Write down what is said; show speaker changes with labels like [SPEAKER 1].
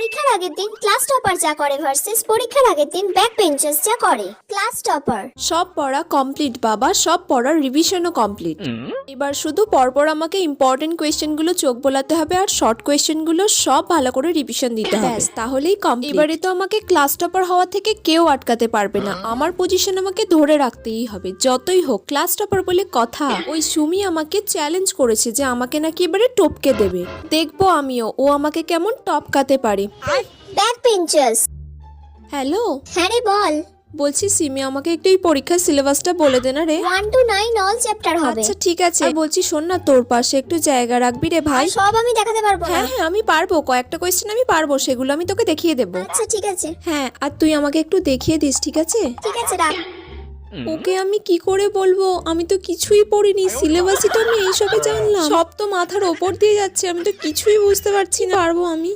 [SPEAKER 1] পরীক্ষার আগের দিন ক্লাস টপার যা করে ভার্সেস পরীক্ষার আগের দিন ব্যাক বেঞ্চার্স যা করে। Class topper.
[SPEAKER 2] সব পড়া কমপ্লিট বাবা, সব পড়ার রিভিশনও কমপ্লিট। এবার শুধু পরপর আমাকে ইম্পর্টেন্ট কোয়েশ্চেনগুলো চোখ বোলাতে হবে আর শর্ট কোয়েশ্চেনগুলো সব ভালো করে রিভিশন দিতে হবে, ব্যাস তাহলেই কমপ্লিট। এবারে তো আমাকে ক্লাস টপার হওয়া থেকে কেউ আটকাতে পারবে না, আমার পজিশন আমাকে ধরে রাখতেই হবে যতই হোক। ক্লাস টপার বলে কথা, ওই সুমি আমাকে চ্যালেঞ্জ করেছে যে আমাকে নাকি এবারে টপকে দেবে, দেখবো আমিও ও আমাকে কেমন টপকাতে পারে।
[SPEAKER 1] Back benchers.
[SPEAKER 2] হ্যালো,
[SPEAKER 1] হ্যাঁ রে বল।
[SPEAKER 2] বলছি সিমি আমাকে একটু এই পরীক্ষার সিলেবাসটা বলে দে না রে।
[SPEAKER 1] 1 to 9 অল চ্যাপ্টার হবে।
[SPEAKER 2] আচ্ছা ঠিক আছে, আর বলছি শোন না, তোর পাশে একটু জায়গা রাখবি রে ভাই।
[SPEAKER 1] আর সব আমি দেখাতে পারবো না।
[SPEAKER 2] হ্যাঁ হ্যাঁ আমি পারবো, কয়েকটা কোয়েশ্চেন আমি পারবো, সেগুলো আমি তোকে দেখিয়ে দেবো।
[SPEAKER 1] আচ্ছা ঠিক আছে।
[SPEAKER 2] হ্যাঁ, আর তুই আমাকে একটু দেখিয়ে দিস, ঠিক আছে?
[SPEAKER 1] ঠিক আছে রাখ।
[SPEAKER 2] ওকে আমি কি করে বলবো, আমি তো কিছুই পড়িনি, সিলেবাসই তো আমি এইসবে জানলাম, সব তো মাথার ওপর দিয়ে যাচ্ছে, আমি তো কিছুই বুঝতে পারছি না, পারবো আমি?